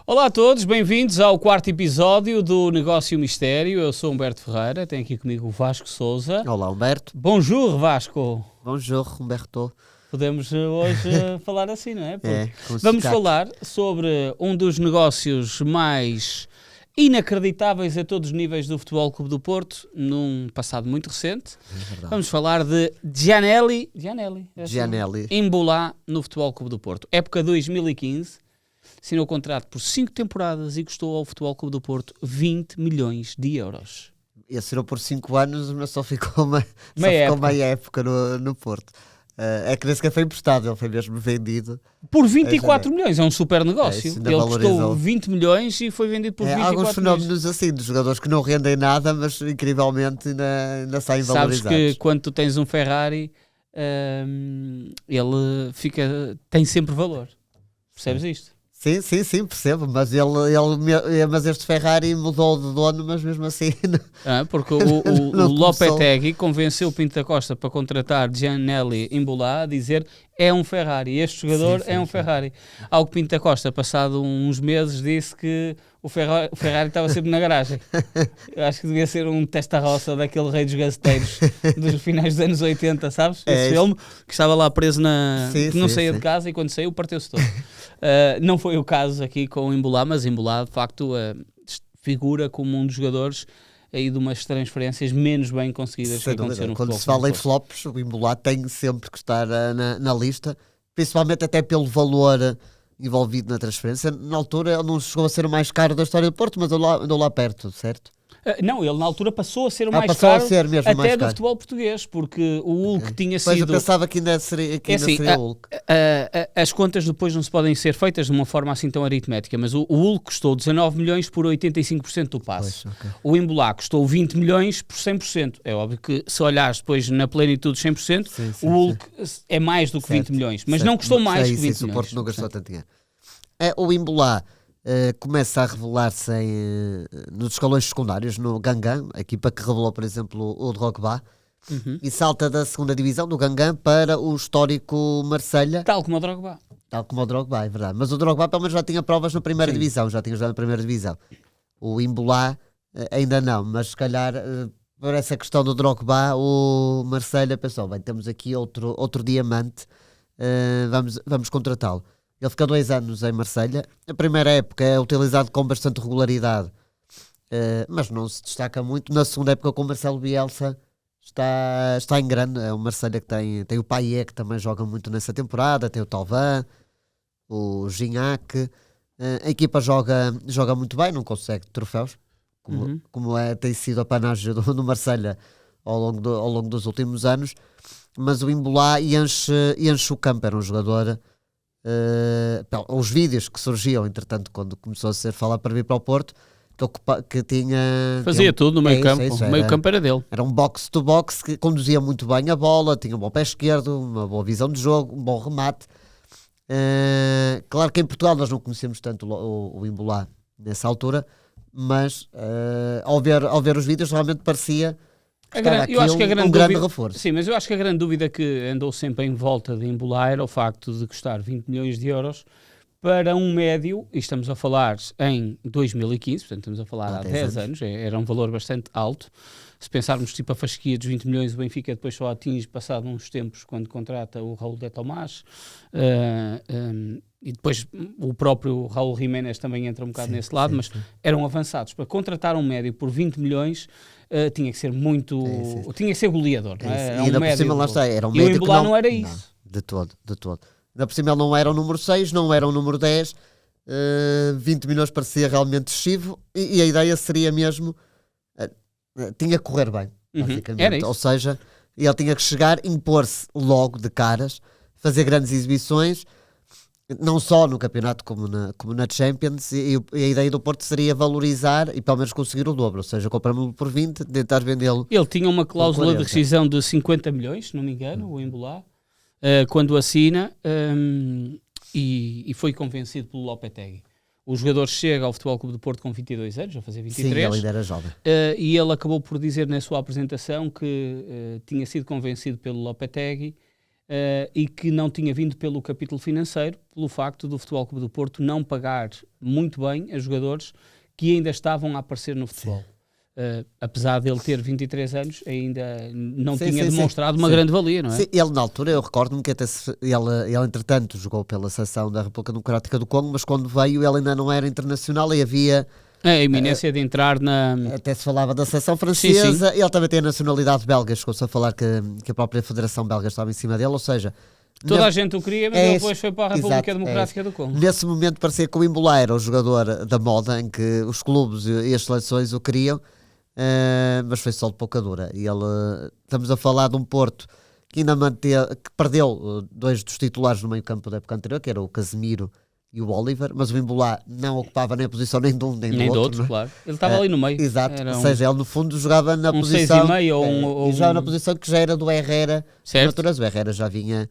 Olá a todos, bem-vindos ao quarto episódio do Negócio Mistério. Eu sou Humberto Ferreira, tenho aqui comigo o Vasco Sousa. Olá, Humberto. Bonjour, Vasco. Bonjour, Humberto. Podemos hoje falar assim, não é? Vamos falar sobre um dos negócios mais inacreditáveis a todos os níveis do Futebol Clube do Porto, num passado muito recente. Vamos falar de Giannelli Mboulá no Futebol Clube do Porto. Época 2015. Assinou o contrato por 5 temporadas e custou ao Futebol Clube do Porto 20 milhões de euros. E assinou por 5 anos, mas só ficou meia época no Porto. É que nem sequer foi emprestado, ele foi mesmo vendido. Por 24 milhões, é um super negócio. Ele valorizou. Custou 20 milhões e foi vendido por 24 milhões. Há alguns fenómenos assim, de jogadores que não rendem nada, mas incrivelmente ainda saem valorizados. Sabes que quando tu tens um Ferrari, ele tem sempre valor. Percebes isto? Sim, percebo, mas mas este Ferrari mudou de dono, mas mesmo assim... Porque o Lopetegui convenceu o Pinto da Costa para contratar Giannelli Mboulá a dizer é um Ferrari, este jogador é um Ferrari. Ao que Pinto da Costa, passado uns meses, disse que o Ferrari estava sempre na garagem. Eu acho que devia ser um testa-roça daquele rei dos gaceteiros dos finais dos anos 80, sabes? Esse filme, que estava lá preso que não saía de casa e quando saiu partiu-se todo. Não foi o caso aqui com o Mboulá, mas Mboulá de facto figura como um dos jogadores aí de umas transferências menos bem conseguidas que aconteceram no futebol. Quando se fala em flops, o Mboulá tem sempre que estar na lista, principalmente até pelo valor envolvido na transferência. Na altura ele não chegou a ser o mais caro da história do Porto, mas andou lá perto, certo? Não, ele na altura passou a ser o mais caro até do futebol português, porque o Hulk tinha sido... eu pensava que ainda seria o Hulk. As contas depois não se podem ser feitas de uma forma assim tão aritmética, mas o Hulk custou 19 milhões por 85% do passe. O Mboulá custou 20 milhões por 100%. É óbvio que se olhares depois na plenitude 100%, o Hulk é mais do que 20 milhões, mas não custou mais que 20 milhões. O Porto não gastou tanto dinheiro. O Mboulá começa a revelar-se nos escalões secundários, no Gangan, a equipa que revelou, por exemplo, o Drogba, e salta da segunda divisão, do Gangan, para o histórico Marselha. Tal como o Drogba. É verdade. Mas o Drogba pelo menos já tinha provas na primeira divisão, já tinha jogado na primeira divisão. O Mboulá ainda não, mas se calhar por essa questão do Drogba, o Marselha pensou, bem, temos aqui outro diamante, vamos contratá-lo. Ele fica 2 anos em Marselha. A primeira época é utilizado com bastante regularidade, mas não se destaca muito. Na segunda época com o Marcelo Bielsa está em grande. É o Marselha que tem o Payet, que também joga muito nessa temporada, tem o Thauvin, o Gignac. A equipa joga muito bem, não consegue troféus, como tem sido a panagem do Marselha ao longo dos últimos anos. Mas o Mboulá enche o campo, era um jogador... os vídeos que surgiam, entretanto, quando começou a ser falado para vir para o Porto, que tinha... Fazia tudo no meio campo, o meio campo era dele. Era um box-to-box que conduzia muito bem a bola, tinha um bom pé esquerdo, uma boa visão de jogo, um bom remate. Claro que em Portugal nós não conhecemos tanto o Mboulá nessa altura, mas ao ver os vídeos realmente parecia... Eu acho que a grande grande reforço. Sim, mas eu acho que a grande dúvida que andou sempre em volta de Mboulá era o facto de custar 20 milhões de euros para um médio, e estamos a falar em 2015, portanto estamos a falar há 10 anos, era um valor bastante alto. Se pensarmos tipo a fasquia dos 20 milhões, o Benfica depois só atinge passado uns tempos quando contrata o Raul de Tomás, e depois o próprio Raul Jiménez também entra um bocado nesse lado, mas eram avançados. Para contratar um médio por 20 milhões tinha que ser muito... Tinha que ser goleador, não é? E ainda por cima lá está, era um médio que não era isso. De todo. Ainda por cima ele não era o número 6, não era o número 10, 20 milhões parecia realmente excessivo, e a ideia seria mesmo... tinha que correr bem, basicamente. Era isso. Ou seja, ele tinha que chegar, impor-se logo de caras, fazer grandes exibições, não só no campeonato como na Champions, e a ideia do Porto seria valorizar e pelo menos conseguir o dobro, ou seja, comprar-me por 20, tentar vendê-lo. Ele tinha uma cláusula de rescisão de 50 milhões, se não me engano, o Mboulá, quando assina, e foi convencido pelo Lopetegui. O jogador chega ao Futebol Clube do Porto com 22 anos, a fazer 23. Sim, ele ainda era jovem. E ele acabou por dizer na sua apresentação que tinha sido convencido pelo Lopetegui e que não tinha vindo pelo capítulo financeiro, pelo facto do Futebol Clube do Porto não pagar muito bem a jogadores que ainda estavam a aparecer no futebol. Apesar de ele ter 23 anos, ainda não tinha demonstrado uma grande valia, não é? Sim, ele na altura, eu recordo-me que até ele entretanto jogou pela seleção da República Democrática do Congo, mas quando veio ele ainda não era internacional e havia a iminência de entrar na... Até se falava da seleção francesa, sim. Ele também tem a nacionalidade belga, chegou-se a falar que a própria Federação Belga estava em cima dele, ou seja... Toda a gente o queria, mas ele depois foi para a República Democrática do Congo. Nesse momento parecia que o Imbula era o jogador da moda, em que os clubes e as seleções o queriam, mas foi só de pouca dura. E ele, estamos a falar de um Porto que ainda que perdeu 2 dos titulares no meio campo da época anterior, que era o Casemiro e o Oliver, mas o Imbula não ocupava nem a posição nem de um nem do outro, claro. Ele estava ali no meio. Exato, ou seja, ele no fundo jogava na posição 6,5 ou já na posição que já era do Herrera. Certo. O Herrera já vinha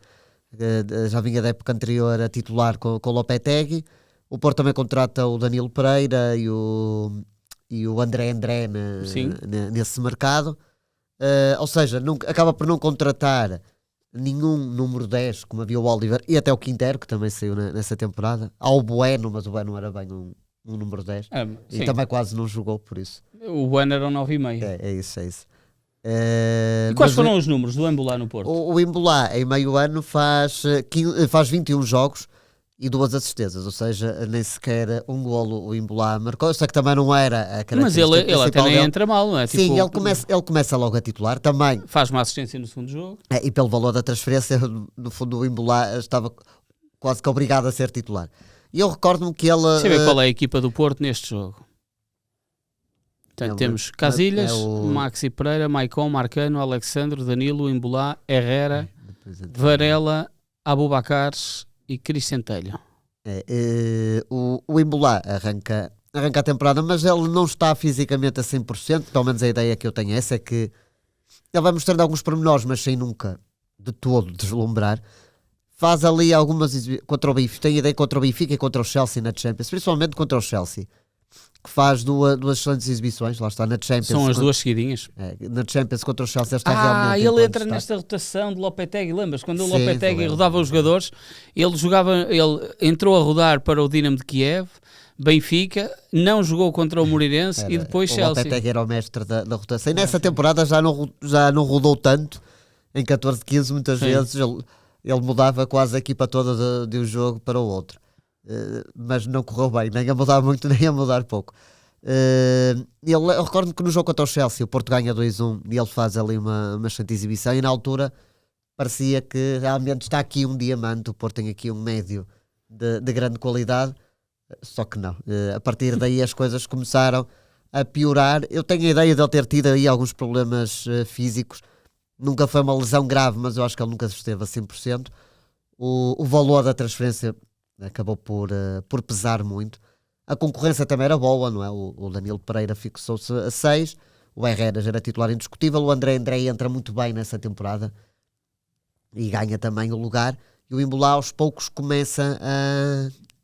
da época anterior a titular com o Lopetegui. O Porto também contrata o Danilo Pereira e o André nesse mercado. Ou seja, acaba por não contratar nenhum número 10, como havia o Oliver, e até o Quintero, que também saiu nessa temporada. Há o Bueno, mas o Bueno era bem um número 10. E também quase não jogou por isso. O Bueno era um 9,5. É isso. E quais foram os números do Imbula no Porto? O Imbula, em meio ano, faz 21 jogos e 2 assistências, ou seja, nem sequer um golo o Imbula marcou. Eu sei que também não era a característica. Mas ele até nem entra mal, não é? Sim, ele começa logo a titular também. Faz uma assistência no segundo jogo. E pelo valor da transferência, no fundo, o Imbula estava quase que obrigado a ser titular. E eu recordo-me que ele... Deixa eu ver qual é a equipa do Porto neste jogo. Portanto, temos Casilhas, Maxi Pereira, Maicon, Marcano, Alexandre, Danilo, Imbula, Herrera, Varela, Abubacar e Cristian Telho. O Imbula arranca a temporada, mas ele não está fisicamente a 100%, pelo menos a ideia que eu tenho é que ele vai mostrando alguns pormenores, mas sem nunca de todo deslumbrar. Faz ali algumas contra o Benfica, tem ideia contra o Benfica e contra o Chelsea na Champions, principalmente contra o Chelsea, que faz duas excelentes exibições, lá está na Champions. São as duas seguidinhas. Na Champions contra o Chelsea está realmente... ele entra nesta rotação de Lopetegui, lembras? Quando o Lopetegui rodava os jogadores, ele entrou a rodar para o Dinamo de Kiev, Benfica, não jogou contra o Moreirense e depois Chelsea. O Lopetegui era o mestre da rotação. E nessa temporada já não rodou tanto, em 14-15 muitas vezes, ele mudava quase a equipa toda de um jogo para o outro. Mas não correu bem, nem a mudar muito, nem a mudar pouco. Eu recordo que no jogo contra o Chelsea o Porto ganha 2-1 e ele faz ali uma excelente exibição e na altura parecia que realmente está aqui um diamante, o Porto tem aqui um médio de grande qualidade, só que não. A partir daí as coisas começaram a piorar. Eu tenho a ideia de ele ter tido aí alguns problemas físicos, nunca foi uma lesão grave, mas eu acho que ele nunca esteve a 100%. O valor da transferência acabou por pesar muito. A concorrência também era boa, não é? O Danilo Pereira fixou-se a 6, o Herrera já era titular indiscutível, o André entra muito bem nessa temporada e ganha também o lugar, e o Imbula aos poucos começa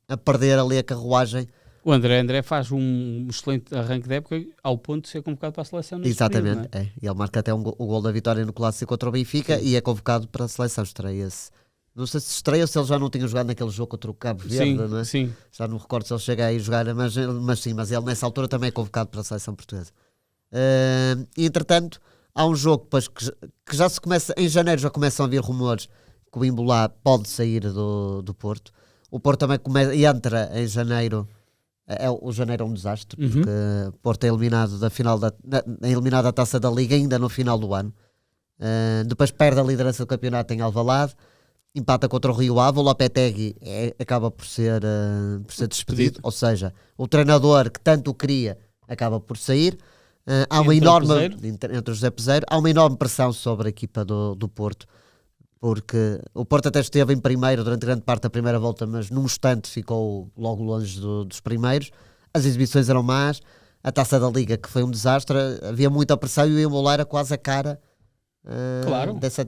a perder ali a carruagem. O André faz um excelente arranque de época ao ponto de ser convocado para a seleção. Exatamente, período, não é? Ele marca até o gol da vitória no Clássico contra o Benfica. Sim. E é convocado para a seleção, estreia-se. Não sei se estreia ou se ele já não tinha jogado naquele jogo contra o Cabo Verde, não é? Sim. Já não me recordo se ele chega aí a jogar, mas ele nessa altura também é convocado para a seleção portuguesa. E entretanto, há um jogo depois que já se começa, em janeiro já começam a vir rumores que o Imbula pode sair do Porto. O Porto também entra em janeiro. O janeiro é um desastre, porque o Porto é eliminado eliminado da Taça da Liga ainda no final do ano. Depois perde a liderança do campeonato em Alvalade, empata contra o Rio Ave, o Lopetegui acaba por ser despedido, ou seja, o treinador que tanto o queria acaba por sair. Há uma enorme, entre o José Peseiro, há uma enorme pressão sobre a equipa do Porto, porque o Porto até esteve em primeiro durante grande parte da primeira volta, mas num instante ficou logo longe dos primeiros. As exibições eram más, a Taça da Liga que foi um desastre, havia muita pressão e o Imbula era quase a cara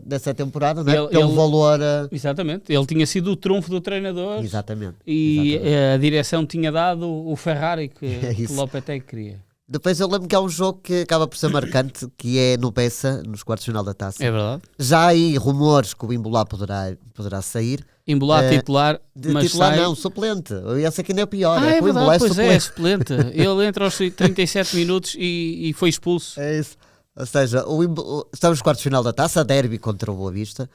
dessa temporada, não é? Pelo valor. Exatamente, ele tinha sido o trunfo do treinador. Exatamente. E a direção tinha dado o Ferrari que o Lopetegui queria. Depois eu lembro que há um jogo que acaba por ser marcante, que é no Bessa, nos quartos de final da Taça. É verdade. Já há aí rumores que o Imbulá poderá sair. Imbulá titular, mas titular sai... não, suplente. Esse aqui não é pior. É que o Imbulá verdade, pois é suplente. suplente. Ele entra aos 37 minutos e foi expulso. É isso. Ou seja, estamos nos quartos de final da Taça, derby contra o Boa Vista.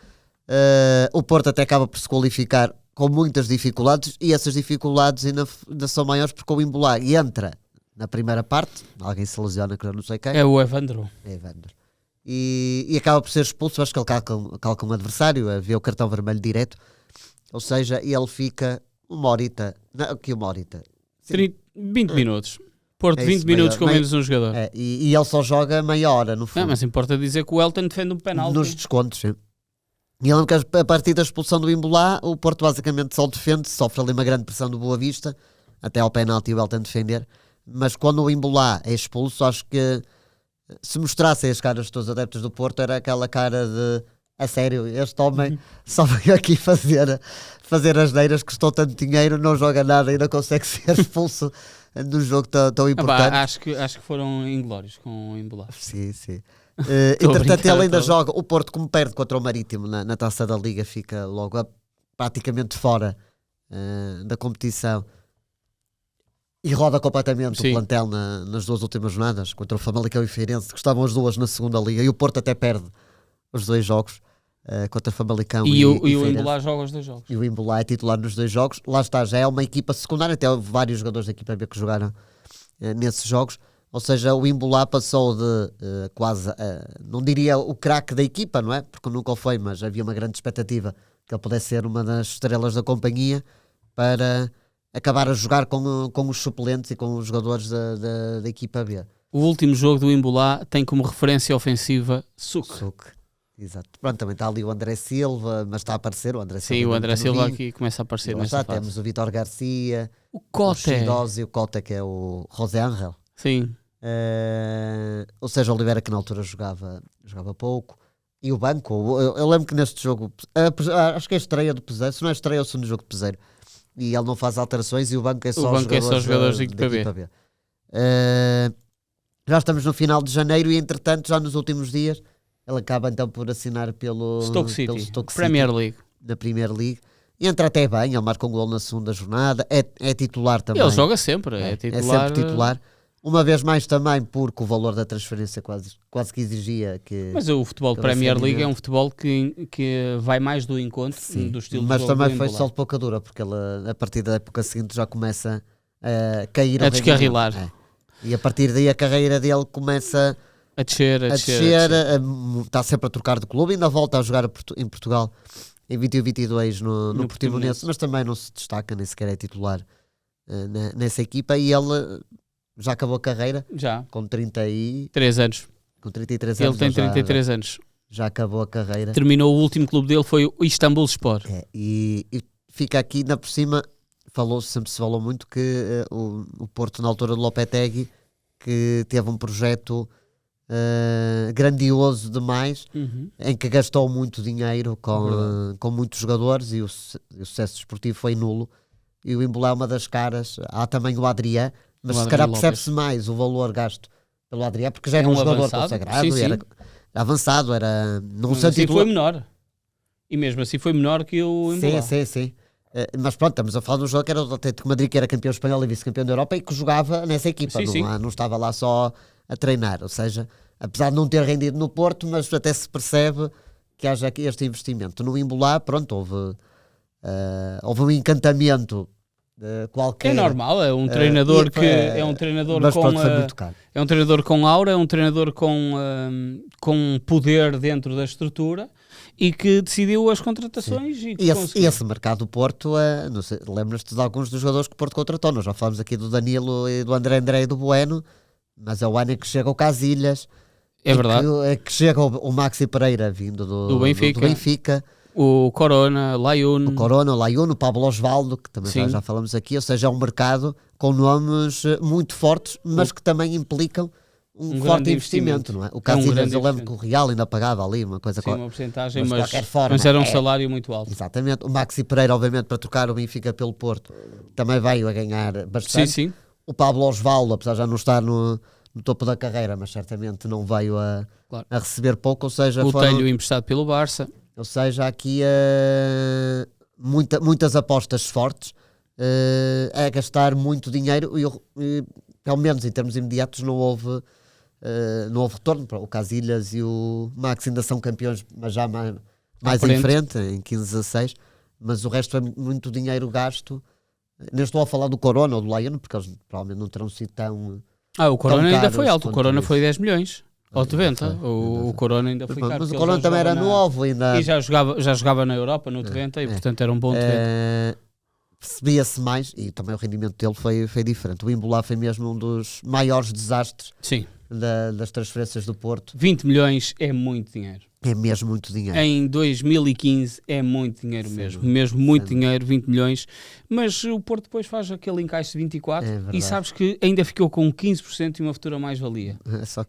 O Porto até acaba por se qualificar com muitas dificuldades, e essas dificuldades ainda são maiores porque o Imbulá entra na primeira parte, alguém se lesiona que eu não sei quem. É o Evandro. E acaba por ser expulso. Acho que ele calca um adversário, vê o cartão vermelho direto, ou seja, ele fica uma horita, 20 minutos. Porto, 20 isso, minutos com menos um jogador. E ele só joga meia hora, no fundo. Não, mas importa dizer que o Elton defende um penalti. Nos descontos, sim. E eu lembro que a partir da expulsão do Imbulá, o Porto basicamente só defende, sofre ali uma grande pressão do Boa Vista, até ao penalti o Elton defender. Mas quando o Imbulá é expulso, acho que se mostrassem as caras dos adeptos do Porto, era aquela cara de a sério, este homem só veio aqui fazer asneiras, custou tanto dinheiro, não joga nada e ainda consegue ser expulso num jogo tão importante. Acho que foram inglórios com o Imbulá. Sim. Entretanto, ele ainda joga. O Porto, como perde contra o Marítimo na Taça da Liga, fica logo praticamente fora da competição. E roda completamente o plantel nas duas últimas jornadas, contra o Famalicão e o Feirense, que estavam as duas na segunda liga, e o Porto até perde os dois jogos, contra o Famalicão e o Feirense. Imbulá joga os dois jogos. E o Imbulá é titular nos dois jogos. Lá está, já é uma equipa secundária, até houve vários jogadores da equipa B que jogaram nesses jogos. Ou seja, o Imbulá passou de quase, não diria o craque da equipa, não é? Porque nunca o foi, mas havia uma grande expectativa que ele pudesse ser uma das estrelas da companhia, para acabar a jogar com os suplentes e com os jogadores da equipa B. O último jogo do Imbulá tem como referência ofensiva Suc. Exato. Pronto, também está ali o André Silva, mas está a aparecer o André Silva. Sim, o André Silva aqui começa a aparecer nesta fase. Temos o Vitor Garcia, o Cote, e o Cote, que é o José Ángel. Sim. Ou seja, o Oliveira, que na altura jogava pouco. E o banco, eu lembro que neste jogo, acho que é a estreia do Peseiro, se não é estreia, é o segundo jogo do Peseiro. E ele não faz alterações e o banco é só jogadores da equipa B. Já estamos no final de janeiro e, entretanto, já nos últimos dias, ele acaba então por assinar pelo Stoke City, Premier League. Na Premier League. E entra até bem, ele marca um gol na segunda jornada, é titular também. Ele joga sempre, é sempre titular. Uma vez mais também porque o valor da transferência quase que exigia que... Mas o futebol de Premier League é um futebol que vai mais do encontro, do estilo de jogo. Mas também foi só de pouca dura, porque ele, a partir da época seguinte, já começa a cair. A descarrilar. E a partir daí a carreira dele começa a descer. Está sempre a trocar de clube, ainda volta a jogar em Portugal em 21-22 no Portimonense, mas também não se destaca, nem sequer é titular nessa equipa, e ele já acabou a carreira com 33 anos. Com 33 anos. Ele tem 33 anos. Já acabou a carreira. Terminou, o último clube dele foi o Istanbulspor. E fica aqui, ainda por cima, sempre se falou muito que o Porto, na altura do Lopetegui, que teve um projeto grandioso demais, em que gastou muito dinheiro com muitos jogadores, e o sucesso desportivo foi nulo. E o Imbulá é uma das caras. Há também o Adrián, mas se calhar percebe-se mais o valor gasto pelo Adrián, porque já era um jogador avançado, consagrado, sim. Era avançado, era num sentido. Foi menor. E mesmo assim foi menor que o Imbulá. Sim. Mas pronto, estamos a falar de um jogo que era do Atlético de Madrid, que era campeão espanhol e vice-campeão da Europa, e que jogava nessa equipa, não estava lá só a treinar. Ou seja, apesar de não ter rendido no Porto, mas até se percebe que haja aqui este investimento. No Imbulá, pronto, houve um encantamento qualquer. É normal, é um treinador é um treinador mas com pronto, foi muito caro. É um treinador com aura, é um treinador com poder dentro da estrutura, e que decidiu as contratações. E esse mercado do Porto, não sei, lembras-te de alguns dos jogadores que o Porto contratou? Nós já falamos aqui do Danilo e do André e do Bueno, mas é o ano em que chega o Casilhas, é verdade, que chega o Maxi Pereira vindo do Benfica. O Corona, Layun, o Pablo Osvaldo, que também já falamos aqui. Ou seja, é um mercado com nomes muito fortes, mas que também implicam um forte investimento, não é? O Casillas, eu lembro que o Real ainda pagava ali uma coisa. Sim, uma porcentagem, mas de qualquer forma, mas era um salário muito alto. Exatamente. O Maxi Pereira, obviamente, para trocar o Benfica pelo Porto, também veio a ganhar bastante. Sim. O Pablo Osvaldo, apesar de já não estar no no topo da carreira, mas certamente não veio a Claro. receber pouco, ou seja, O Telho emprestado pelo Barça. ou seja, aqui muitas apostas fortes, a gastar muito dinheiro e pelo menos em termos imediatos não houve retorno. O Casillas e o Max ainda são campeões, mas já mais em frente, em 15-16, mas o resto é muito dinheiro gasto. Nem estou a falar do Corona ou do Lyon, porque eles provavelmente não terão sido tão... O Corona ainda foi alto, o Corona foi 10 milhões. Ou 90, o Corona ainda foi caro. Mas o Corona também era novo ainda. E já jogava na Europa, no 90, e portanto era um bom 90. Percebia-se mais, e também o rendimento dele foi diferente. O Imbulá foi mesmo um dos maiores desastres das transferências do Porto. 20 milhões é muito dinheiro. É mesmo muito dinheiro. Em 2015 é muito dinheiro mesmo muito dinheiro, 20 milhões. Mas o Porto depois faz aquele encaixe de 24 e sabes que ainda ficou com 15% e uma futura mais-valia.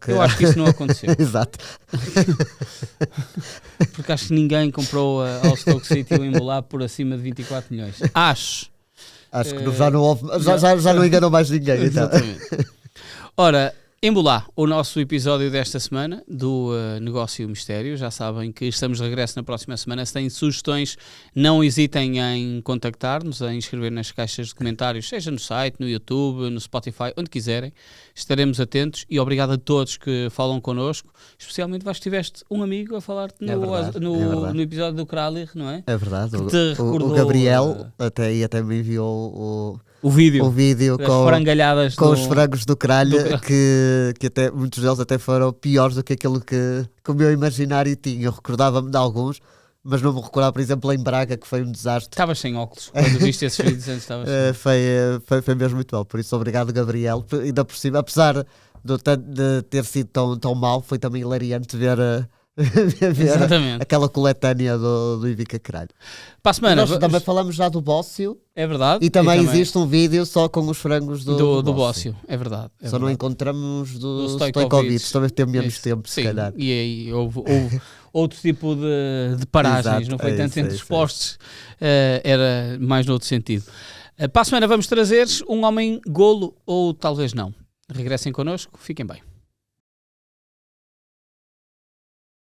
Eu acho que isso não aconteceu. Exato. Porque acho que ninguém comprou ao Stoke City o Imbulá por acima de 24 milhões. Acho que já não houve, já não enganou mais ninguém. Exatamente. Ora, Imbulá, o nosso episódio desta semana do Negócio Mistério. Já sabem que estamos de regresso na próxima semana. Se têm sugestões, não hesitem em contactar-nos, em inscrever nas caixas de comentários, seja no site, no YouTube, no Spotify, onde quiserem. Estaremos atentos e obrigado a todos que falam connosco, especialmente vais que tiveste um amigo a falar-te no episódio do Kralir, não é? É verdade. O Gabriel até me enviou o vídeo com os frangos do Kralha, que até muitos deles até foram piores do que aquilo que o meu imaginário tinha. Eu recordava-me de alguns, mas não me recordava, por exemplo, em Braga, que foi um desastre. Estavas sem óculos quando viste esses vídeos antes. Foi mesmo muito mal, por isso obrigado, Gabriel. Ainda por cima, apesar de ter sido tão mal, foi também hilariante ver aquela coletânea do Ivica Caralho. Para a semana, nós também falamos já do Bócio. É verdade. E também existe um vídeo só com os frangos do Bócio. É verdade. Só não encontramos do Stojkovic. Também tem menos tempo, se calhar. E aí houve outro tipo de paragens. Exato, não foi tanto entre os postos. Era mais no outro sentido. Para a semana vamos trazer um homem golo ou talvez não. Regressem connosco. Fiquem bem.